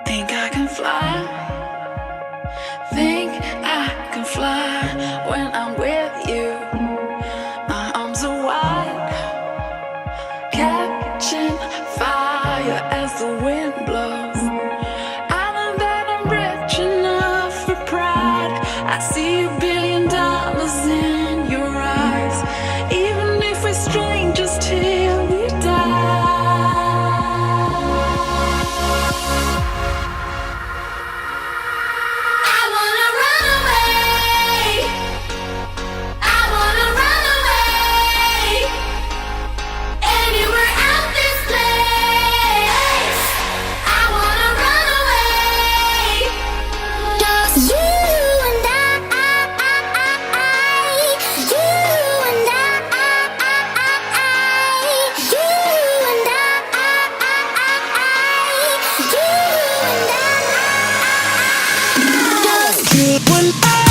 Think I can fly. Think I can fly when I'm with you. My arms are wide, catching fire as the wind blows. I know that I'm rich enough for pride. I see $1 billion in your eyes, even if we're strangers till we die. When I